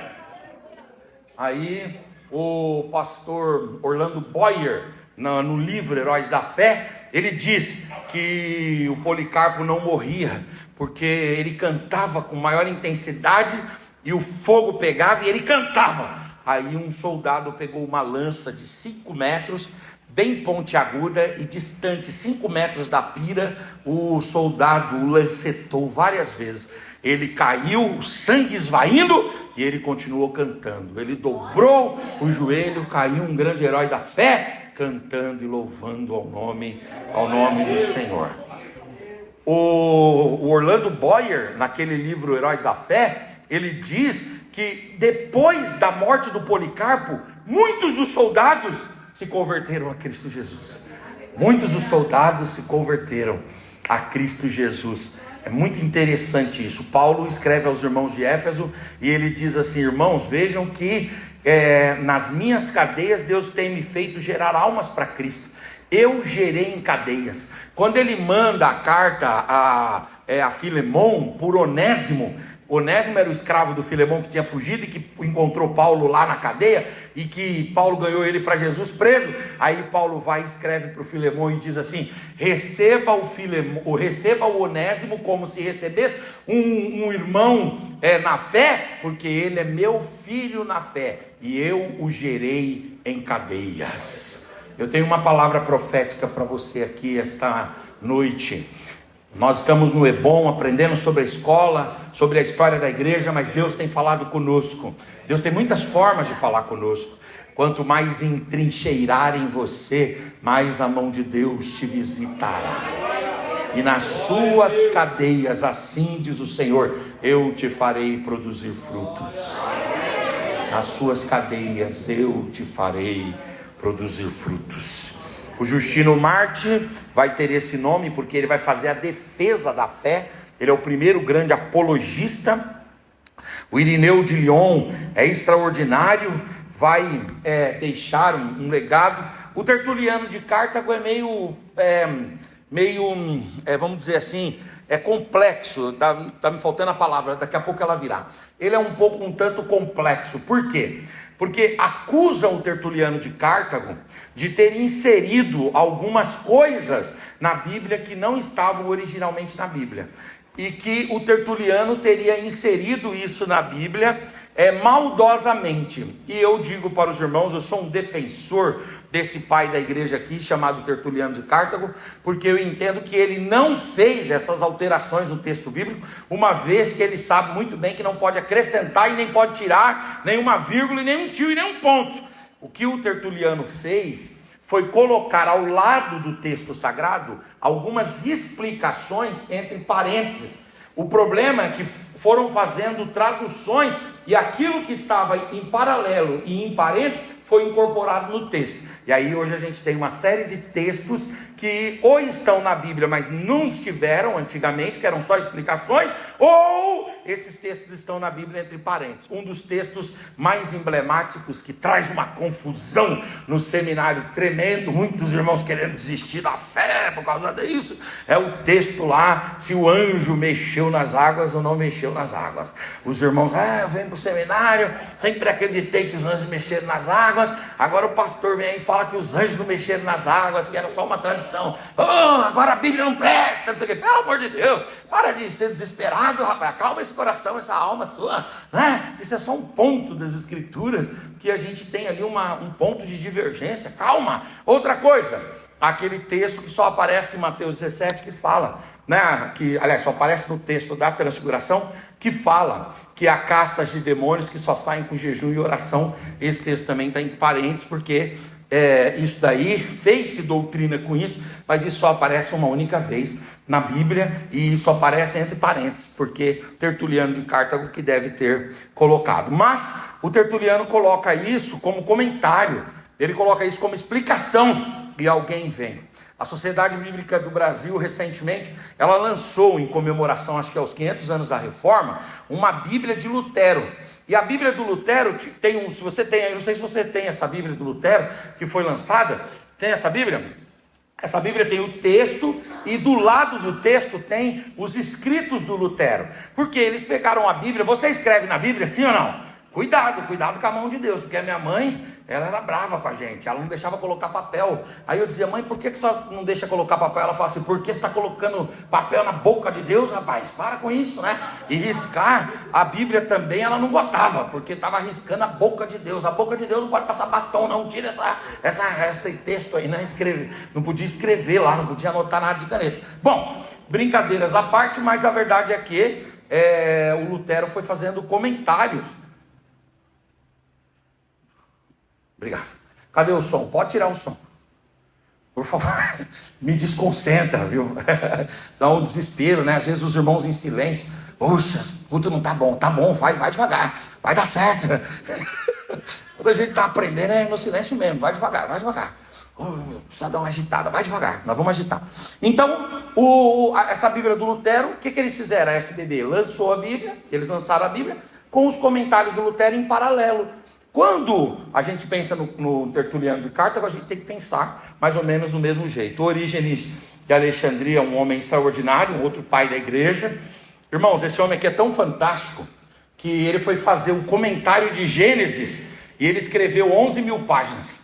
A: Aí o pastor Orlando Boyer, no livro Heróis da Fé, ele diz que o Policarpo não morria, porque ele cantava com maior intensidade, e o fogo pegava e ele cantava. Aí um soldado pegou uma lança de 5 metros, bem pontiaguda, e distante 5 metros da pira, o soldado o lancetou várias vezes. Ele caiu, o sangue esvaindo, e ele continuou cantando. Ele dobrou o joelho, caiu um grande herói da fé, cantando e louvando ao nome do Senhor. O Orlando Boyer, naquele livro Heróis da Fé, ele diz que depois da morte do Policarpo, muitos dos soldados se converteram a Cristo Jesus. Muitos dos soldados se converteram a Cristo Jesus. É muito interessante isso. Paulo escreve aos irmãos de Éfeso e ele diz assim: irmãos, vejam que nas minhas cadeias Deus tem me feito gerar almas para Cristo. Eu gerei em cadeias. Quando ele manda a carta a Filemon por Onésimo, Onésimo era o escravo do Filemon que tinha fugido e que encontrou Paulo lá na cadeia, e que Paulo ganhou ele para Jesus preso. Aí Paulo vai e escreve para o Filemon e diz assim: receba o Onésimo como se recebesse um irmão na fé, porque ele é meu filho na fé, e eu o gerei em cadeias. Eu tenho uma palavra profética para você aqui esta noite. Nós estamos no Ebom aprendendo sobre a escola, sobre a história da igreja, mas Deus tem falado conosco. Deus tem muitas formas de falar conosco. Quanto mais entrincheirar em você, mais a mão de Deus te visitará. E nas suas cadeias, assim diz o Senhor, eu te farei produzir frutos. Nas suas cadeias eu te farei produzir frutos. O Justino Marte vai ter esse nome porque ele vai fazer a defesa da fé. Ele é o primeiro grande apologista. O Irineu de Lyon é extraordinário, vai deixar um legado. O Tertuliano de Cartago é meio, vamos dizer assim, complexo. Tá me faltando a palavra, daqui a pouco ela virá. Ele é um tanto complexo. Por quê? Porque acusam o Tertuliano de Cartago de ter inserido algumas coisas na Bíblia que não estavam originalmente na Bíblia, e que o Tertuliano teria inserido isso na Bíblia maldosamente. E eu digo para os irmãos, eu sou um defensor desse pai da igreja aqui, chamado Tertuliano de Cartago, porque eu entendo que ele não fez essas alterações no texto bíblico, uma vez que ele sabe muito bem que não pode acrescentar e nem pode tirar nenhuma vírgula, e nem um tio e nem um ponto. O que o Tertuliano fez foi colocar ao lado do texto sagrado algumas explicações entre parênteses. O problema é que foram fazendo traduções e aquilo que estava em paralelo e em parênteses foi incorporado no texto. E aí hoje a gente tem uma série de textos que ou estão na Bíblia, mas não estiveram antigamente, que eram só explicações, ou esses textos estão na Bíblia entre parênteses. Um dos textos mais emblemáticos, que traz uma confusão no seminário tremendo, muitos irmãos querendo desistir da fé por causa disso, é o texto lá, se o anjo mexeu nas águas ou não mexeu nas águas. Os irmãos, eu venho para o seminário, sempre acreditei que os anjos mexeram nas águas, agora o pastor vem aí e fala que os anjos não mexeram nas águas, que era só uma tradição. Agora a Bíblia não presta, não sei o quê. Pelo amor de Deus, para de ser desesperado, rapaz, acalma esse coração, essa alma sua, né? Isso é só um ponto das escrituras, que a gente tem ali um ponto de divergência, calma. Outra coisa, aquele texto que só aparece em Mateus 17, que fala, né, que aliás só aparece no texto da transfiguração, que fala que há castas de demônios que só saem com jejum e oração. Esse texto também está em parênteses, porque isso daí fez-se doutrina com isso, mas isso só aparece uma única vez na Bíblia, e isso aparece entre parênteses, porque Tertuliano de Cartago que deve ter colocado. Mas o Tertuliano coloca isso como comentário, ele coloca isso como explicação, e alguém vem. A Sociedade Bíblica do Brasil, recentemente, ela lançou, em comemoração, acho que aos 500 anos da Reforma, uma Bíblia de Lutero. E a Bíblia do Lutero tem se você tem, eu não sei se você tem essa Bíblia do Lutero, que foi lançada, tem essa Bíblia? Essa Bíblia tem o texto, e do lado do texto tem os escritos do Lutero. Porque eles pegaram a Bíblia. Você escreve na Bíblia, sim ou não? Cuidado com a mão de Deus, porque a minha mãe, ela era brava com a gente, ela não deixava colocar papel. Aí eu dizia, mãe, por que você não deixa colocar papel? Ela fala assim, porque você está colocando papel na boca de Deus, rapaz, para com isso, né? E riscar, a Bíblia também ela não gostava, porque estava riscando a boca de Deus. A boca de Deus não pode passar batom, não, tira esse texto aí, né? Não podia escrever lá, não podia anotar nada de caneta. Bom, brincadeiras à parte, mas a verdade é que o Lutero foi fazendo comentários. Obrigado. Cadê o som? Pode tirar o som, por favor. Me desconcentra, viu? Dá um desespero, né? Às vezes os irmãos em silêncio. Poxa, tudo não tá bom. Tá bom, vai devagar. Vai dar certo. Quando a gente está aprendendo é no silêncio mesmo. Vai devagar. Precisa dar uma agitada. Vai devagar. Nós vamos agitar. Então, essa Bíblia do Lutero, o que eles fizeram? A SBB lançou a Bíblia. Eles lançaram a Bíblia com os comentários do Lutero em paralelo. Quando a gente pensa no Tertuliano de Cartago, a gente tem que pensar mais ou menos do mesmo jeito. Orígenes de Alexandria, um homem extraordinário, um outro pai da igreja. Irmãos, esse homem aqui é tão fantástico que ele foi fazer um comentário de Gênesis e ele escreveu 11 mil páginas.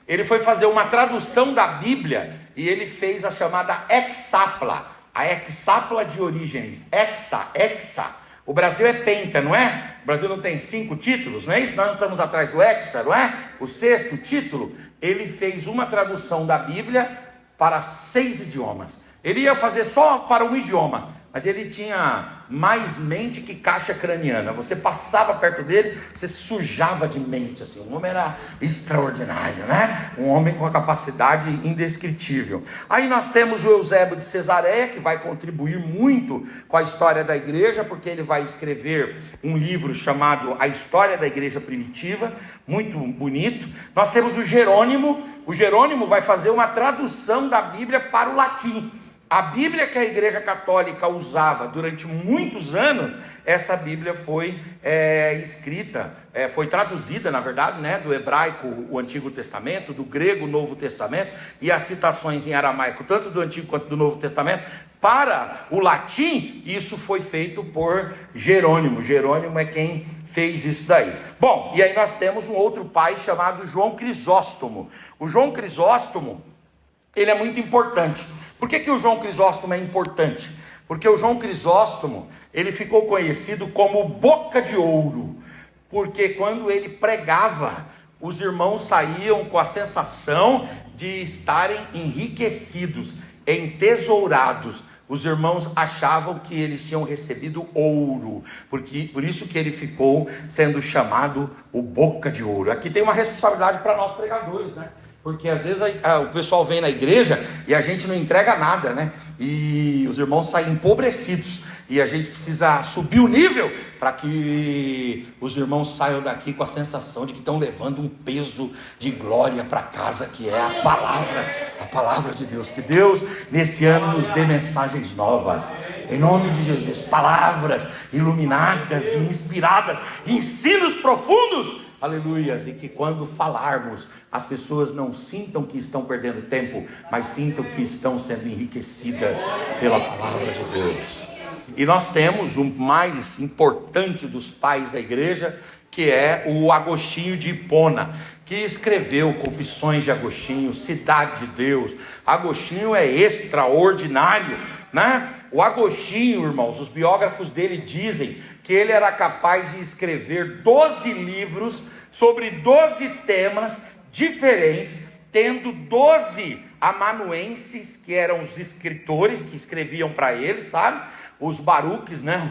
A: Ele foi fazer uma tradução da Bíblia e ele fez a chamada Hexapla, a Hexapla de Orígenes. Hexa. O Brasil é penta, não é? O Brasil não tem 5 títulos, não é isso? Nós estamos atrás do hexa, não é? O 6º título. Ele fez uma tradução da Bíblia para 6 idiomas. Ele ia fazer só para um idioma, mas ele tinha mais mente que caixa craniana. Você passava perto dele, você sujava de mente, assim. O homem era extraordinário, né? Um homem com uma capacidade indescritível. Aí nós temos o Eusébio de Cesareia, que vai contribuir muito com a história da igreja, porque ele vai escrever um livro chamado A História da Igreja Primitiva, muito bonito. Nós temos o Jerônimo vai fazer uma tradução da Bíblia para o latim. A Bíblia que a Igreja Católica usava durante muitos anos, essa Bíblia foi escrita, foi traduzida, na verdade, né, do hebraico o Antigo Testamento, do grego o Novo Testamento, e as citações em aramaico, tanto do Antigo quanto do Novo Testamento, para o latim. Isso foi feito por Jerônimo. Jerônimo é quem fez isso daí. Bom, e aí nós temos um outro pai chamado João Crisóstomo. O João Crisóstomo, ele é muito importante. Por que o João Crisóstomo é importante? Porque o João Crisóstomo, ele ficou conhecido como boca de ouro, porque quando ele pregava, os irmãos saíam com a sensação de estarem enriquecidos, entesourados. Os irmãos achavam que eles tinham recebido ouro, por isso que ele ficou sendo chamado o boca de ouro. Aqui tem uma responsabilidade para nós pregadores, né? Porque às vezes o pessoal vem na igreja e a gente não entrega nada, né? E os irmãos saem empobrecidos. E a gente precisa subir o nível para que os irmãos saiam daqui com a sensação de que estão levando um peso de glória para casa, que é a palavra de Deus. Que Deus nesse ano nos dê mensagens novas, em nome de Jesus, palavras iluminadas e inspiradas, ensinos profundos, aleluias, e que quando falarmos, as pessoas não sintam que estão perdendo tempo, mas sintam que estão sendo enriquecidas pela palavra de Deus. E nós temos o mais importante dos pais da igreja, que é o Agostinho de Hipona, que escreveu Confissões de Agostinho, Cidade de Deus. Agostinho é extraordinário, né? O Agostinho, irmãos, os biógrafos dele dizem que ele era capaz de escrever 12 livros sobre 12 temas diferentes, tendo 12 amanuenses, que eram os escritores que escreviam para ele, sabe? Os baruques, né?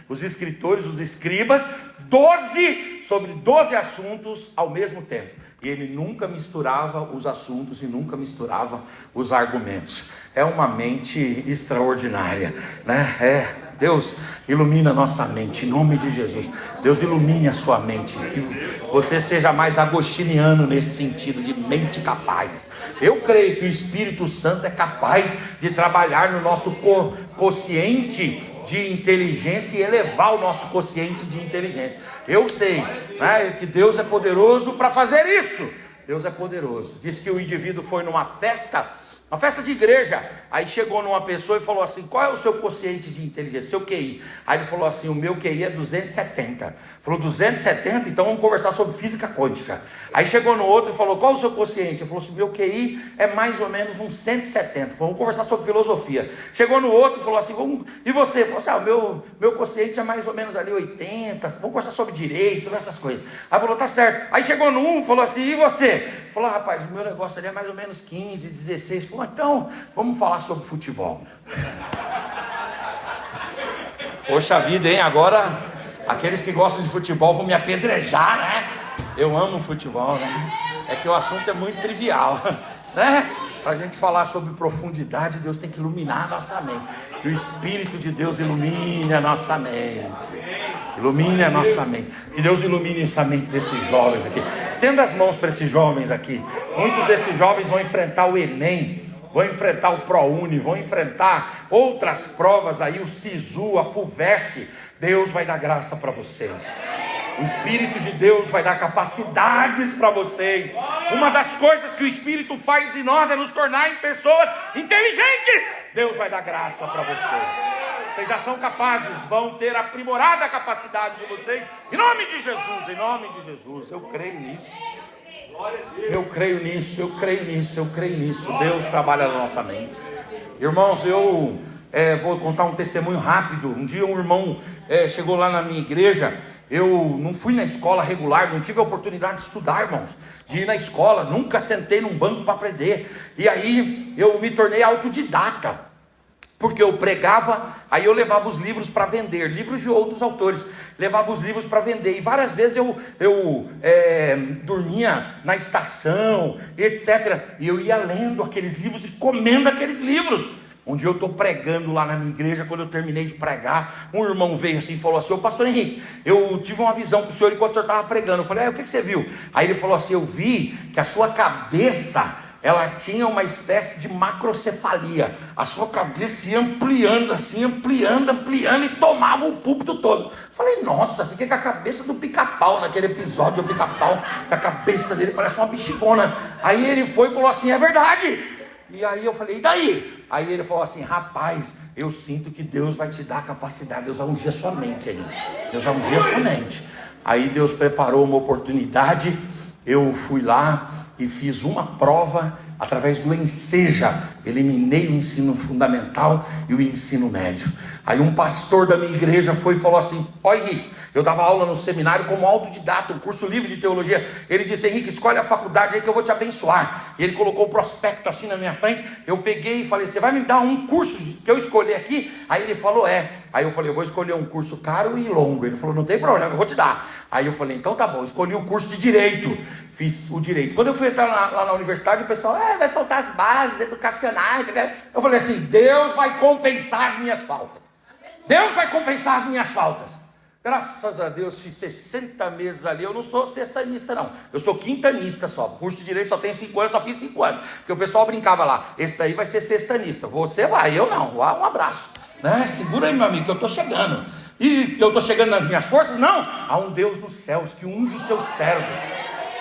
A: Os escritores, os escribas, 12 sobre 12 assuntos ao mesmo tempo. E ele nunca misturava os assuntos e nunca misturava os argumentos. É uma mente extraordinária, né? Deus ilumina a nossa mente, em nome de Jesus. Deus ilumine a sua mente, que você seja mais agostiniano nesse sentido de mente capaz. Eu creio que o Espírito Santo é capaz de trabalhar no nosso quociente de inteligência e elevar o nosso quociente de inteligência. Eu sei, né, que Deus é poderoso para fazer isso. Deus é poderoso. Diz que o indivíduo foi numa festa de igreja, aí chegou numa pessoa e falou assim: qual é o seu quociente de inteligência, seu QI? Aí ele falou assim: o meu QI é 270. Falou: 270? Então vamos conversar sobre física quântica. Aí chegou no outro e falou: qual é o seu quociente? Ele falou assim: meu QI é mais ou menos uns 170. Falou: vamos conversar sobre filosofia. Chegou no outro e falou assim: e você? Falou assim: o meu quociente é mais ou menos ali 80. Vamos conversar sobre direito, sobre essas coisas. Aí falou: tá certo. Aí chegou no um e falou assim: e você? Falou: rapaz, o meu negócio ali é mais ou menos 15, 16. Falou: então, vamos falar sobre futebol. Poxa vida, hein? Agora, aqueles que gostam de futebol vão me apedrejar, né? Eu amo futebol, né? É que o assunto é muito trivial, né? Para a gente falar sobre profundidade, Deus tem que iluminar a nossa mente. Que o Espírito de Deus ilumine a nossa mente. Ilumine a nossa mente. Que Deus ilumine essa mente desses jovens aqui. Estenda as mãos para esses jovens aqui. Muitos desses jovens vão enfrentar o Enem, vão enfrentar o ProUni, vão enfrentar outras provas aí, o SISU, a FUVEST. Deus vai dar graça para vocês. O Espírito de Deus vai dar capacidades para vocês. Uma das coisas que o Espírito faz em nós é nos tornar em pessoas inteligentes. Deus vai dar graça para vocês. Vocês já são capazes, vão ter aprimorada a capacidade de vocês. Em nome de Jesus, em nome de Jesus. Eu creio nisso. Eu creio nisso, eu creio nisso, eu creio nisso. Deus trabalha na nossa mente. Irmãos, eu vou contar um testemunho rápido. Um dia um irmão chegou lá na minha igreja. Eu não fui na escola regular, não tive a oportunidade de estudar, irmãos, de ir na escola, nunca sentei num banco para aprender. E aí eu me tornei autodidata, porque eu pregava, aí eu levava os livros para vender, livros de outros autores, levava os livros para vender, e várias vezes eu dormia na estação, etc, e eu ia lendo aqueles livros e comendo aqueles livros. Um dia eu estou pregando lá na minha igreja, quando eu terminei de pregar, um irmão veio assim e falou assim: ô pastor Henrique, eu tive uma visão com o senhor enquanto o senhor estava pregando. Eu falei: o que você viu? Aí ele falou assim: eu vi que a sua cabeça, ela tinha uma espécie de macrocefalia, a sua cabeça ia ampliando assim, ampliando e tomava o púlpito todo. Falei: nossa, fiquei com a cabeça do Pica-Pau naquele episódio do Pica-Pau, que a cabeça dele parece uma bexigona. Aí ele foi e falou assim: é verdade. E aí eu falei: e daí? Aí ele falou assim: rapaz, eu sinto que Deus vai te dar a capacidade, Deus vai ungir a sua mente aí, Deus vai ungir a sua mente. Aí Deus preparou uma oportunidade, eu fui lá e fiz uma prova através do Enseja, eliminei o ensino fundamental e o ensino médio. Aí um pastor da minha igreja foi e falou assim: ó Henrique, eu dava aula no seminário como autodidata, um curso livre de teologia. Ele disse: Henrique, escolhe a faculdade aí que eu vou te abençoar. E ele colocou o prospecto assim na minha frente. Eu peguei e falei: você vai me dar um curso que eu escolher aqui? Aí ele falou: Aí eu falei, eu vou escolher um curso caro e longo. Ele falou, não tem problema, eu vou te dar. Aí eu falei, então tá bom, escolhi o curso de Direito. Fiz o Direito. Quando eu fui entrar lá na universidade, o pessoal, vai faltar as bases educacionais. Eu falei assim, Deus vai compensar as minhas faltas. Deus vai compensar as minhas faltas. Graças a Deus, fiz 60 meses ali. Eu não sou sextanista, não. Eu sou quintanista só. Curso de Direito só tem 5 anos, só fiz 5 anos. Porque o pessoal brincava lá, esse daí vai ser sextanista. Você vai, eu não. Um abraço. Né? Segura aí, meu amigo, que eu estou chegando. E eu estou chegando nas minhas forças? Não. Há um Deus nos céus que unge os seus servos.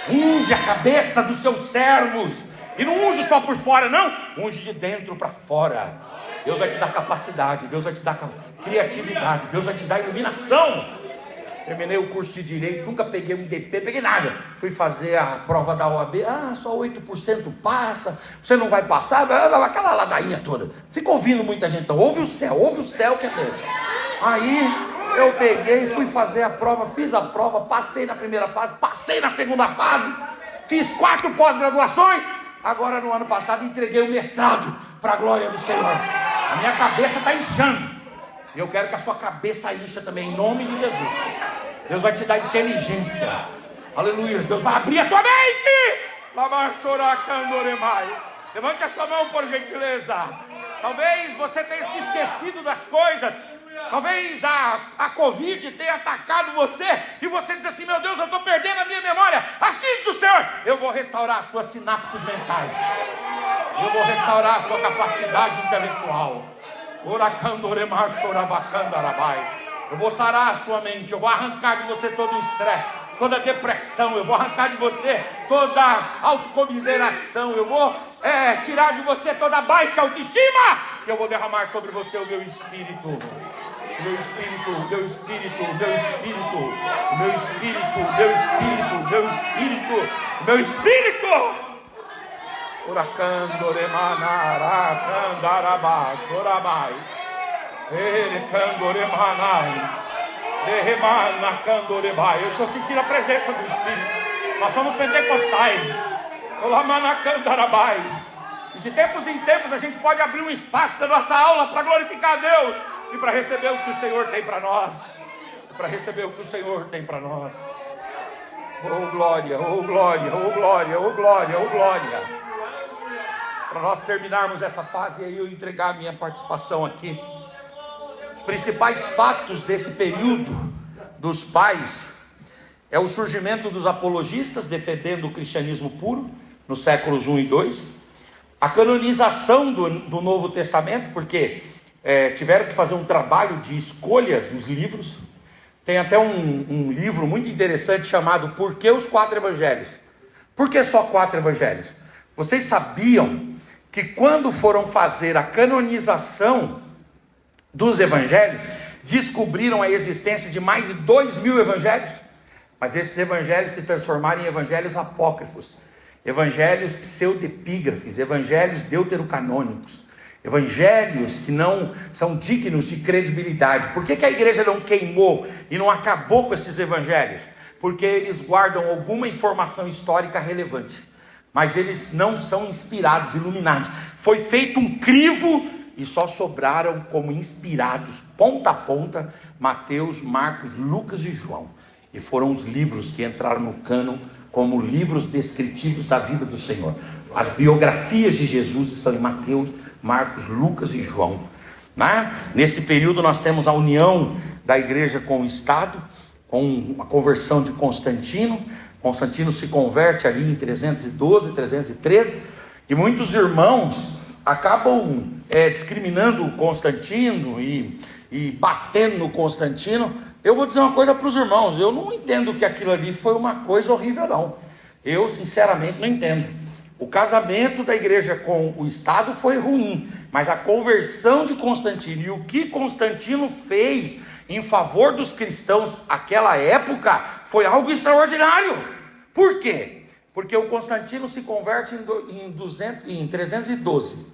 A: Unge a cabeça dos seus servos. E não unge só por fora, não. Unge de dentro para fora. Deus vai te dar capacidade, Deus vai te dar criatividade, Deus vai te dar iluminação. Terminei o curso de Direito, nunca peguei um DP, peguei nada. Fui fazer a prova da OAB, só 8% passa, você não vai passar, aquela ladainha toda. Fica ouvindo muita gente, então, ouve o céu que é Deus. Aí eu peguei, fui fazer a prova, fiz a prova, passei na primeira fase, passei na segunda fase, fiz 4 pós-graduações. Agora no ano passado entreguei o mestrado para a glória do Senhor. A minha cabeça está inchando. E eu quero que a sua cabeça incha também, em nome de Jesus. Deus vai te dar inteligência. Aleluia. Deus vai abrir a tua mente. Levante a sua mão, por gentileza. Talvez você tenha se esquecido das coisas. Talvez a Covid tenha atacado você e você diz assim, meu Deus, eu estou perdendo a minha memória. Assim diz o Senhor, eu vou restaurar as suas sinapses mentais. Eu vou restaurar a sua capacidade intelectual. Eu vou sarar a sua mente, eu vou arrancar de você todo o estresse, toda a depressão, eu vou arrancar de você toda a autocomiseração, eu vou tirar de você toda a baixa autoestima, e eu vou derramar sobre você o meu espírito. O meu espírito, o meu espírito, o meu espírito, o meu espírito, o meu espírito, o meu espírito, o meu espírito. Uracandoremanaracandarabá, chorabai, erecandoremanai, derremanacandorebai. Eu estou sentindo a presença do Espírito. Nós somos pentecostais. Olamanacandarabái. E de tempos em tempos a gente pode abrir um espaço da nossa aula para glorificar a Deus e para receber o que o Senhor tem para nós. Para receber o que o Senhor tem para nós. Oh glória, oh glória, oh glória, oh glória, oh glória. Para nós terminarmos essa fase e aí eu entregar a minha participação aqui. Os principais fatos desse período dos pais é o surgimento dos apologistas defendendo o cristianismo puro nos séculos 1 e 2. A canonização do Novo Testamento, porque tiveram que fazer um trabalho de escolha dos livros. Tem até um livro muito interessante chamado Por que os 4 Evangelhos? Por que só 4 Evangelhos? Vocês sabiam que quando foram fazer a canonização dos Evangelhos, descobriram a existência de mais de 2.000 Evangelhos? Mas esses Evangelhos se transformaram em Evangelhos apócrifos, Evangelhos pseudepígrafes, Evangelhos deuterocanônicos, Evangelhos que não são dignos de credibilidade. Por que a igreja não queimou e não acabou com esses Evangelhos? Porque eles guardam alguma informação histórica relevante, mas eles não são inspirados, iluminados. Foi feito um crivo e só sobraram como inspirados, ponta a ponta, Mateus, Marcos, Lucas e João. E foram os livros que entraram no cânon como livros descritivos da vida do Senhor. As biografias de Jesus estão em Mateus, Marcos, Lucas e João. Nesse período nós temos a união da igreja com o Estado, com a conversão de Constantino. Constantino se converte ali em 312, 313, e muitos irmãos acabam discriminando Constantino e batendo no Constantino. Eu vou dizer uma coisa para os irmãos, eu não entendo que aquilo ali foi uma coisa horrível não. Eu sinceramente não entendo. O casamento da igreja com o Estado foi ruim, mas a conversão de Constantino e o que Constantino fez em favor dos cristãos naquela época foi algo extraordinário. Por quê? Porque o Constantino se converte em 312.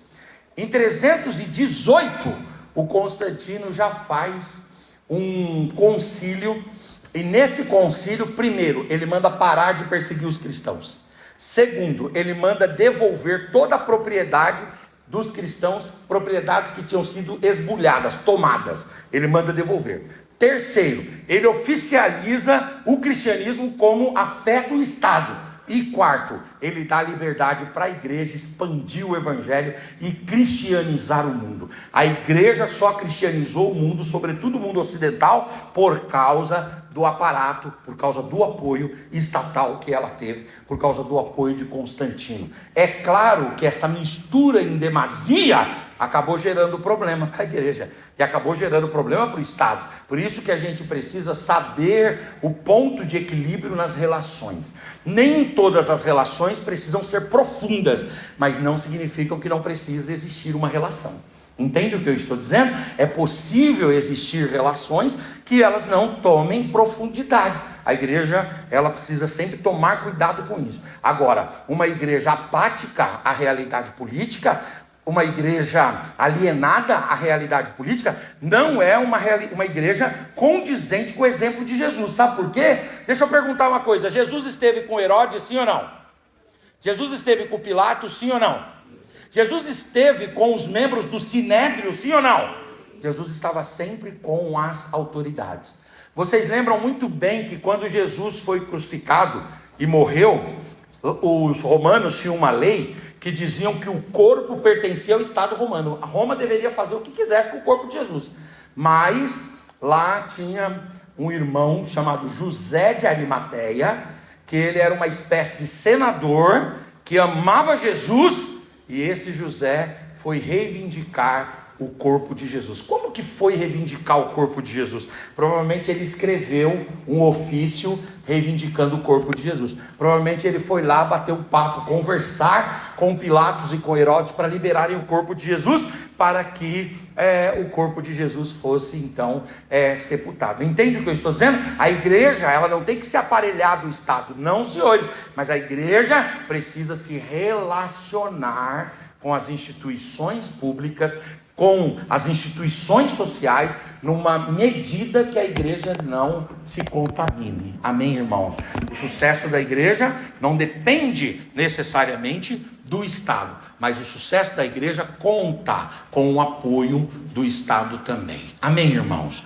A: Em 318, o Constantino já faz um concílio, e nesse concílio, primeiro, ele manda parar de perseguir os cristãos. Segundo, ele manda devolver toda a propriedade dos cristãos propriedades que tinham sido esbulhadas, tomadas. Ele manda devolver. Terceiro, ele oficializa o cristianismo como a fé do Estado. E quarto, ele dá liberdade para a igreja expandir o evangelho e cristianizar o mundo. A igreja só cristianizou o mundo, sobretudo o mundo ocidental, por causa do aparato, por causa do apoio estatal que ela teve, por causa do apoio de Constantino. É claro que essa mistura em demasia acabou gerando problema para a igreja, e acabou gerando problema para o Estado. Por isso que a gente precisa saber o ponto de equilíbrio nas relações. Nem todas as relações precisam ser profundas, mas não significam que não precisa existir uma relação. Entende o que eu estou dizendo? É possível existir relações que elas não tomem profundidade. A igreja, ela precisa sempre tomar cuidado com isso. Agora, uma igreja apática à realidade política, uma igreja alienada à realidade política, não é uma igreja condizente com o exemplo de Jesus. Sabe por quê? Deixa eu perguntar uma coisa: Jesus esteve com Herodes, sim ou não? Jesus esteve com Pilatos, sim ou não? Jesus esteve com os membros do Sinédrio, sim ou não? Jesus estava sempre com as autoridades. Vocês lembram muito bem que quando Jesus foi crucificado e morreu, os romanos tinham uma lei que diziam que o corpo pertencia ao Estado romano. A Roma deveria fazer o que quisesse com o corpo de Jesus. Mas lá tinha um irmão chamado José de Arimateia, que ele era uma espécie de senador que amava Jesus, e esse José foi reivindicar o corpo de Jesus. Como que foi reivindicar o corpo de Jesus? Provavelmente ele escreveu um ofício reivindicando o corpo de Jesus. Provavelmente ele foi lá bater um papo, conversar com Pilatos e com Herodes para liberarem o corpo de Jesus, para que o corpo de Jesus fosse então sepultado. Entende o que eu estou dizendo? A igreja, ela não tem que se aparelhar do Estado, não, senhores, mas a igreja precisa se relacionar com as instituições públicas, com as instituições sociais, numa medida que a igreja não se contamine. Amém, irmãos? O sucesso da igreja não depende necessariamente do Estado, mas o sucesso da igreja conta com o apoio do Estado também. Amém, irmãos?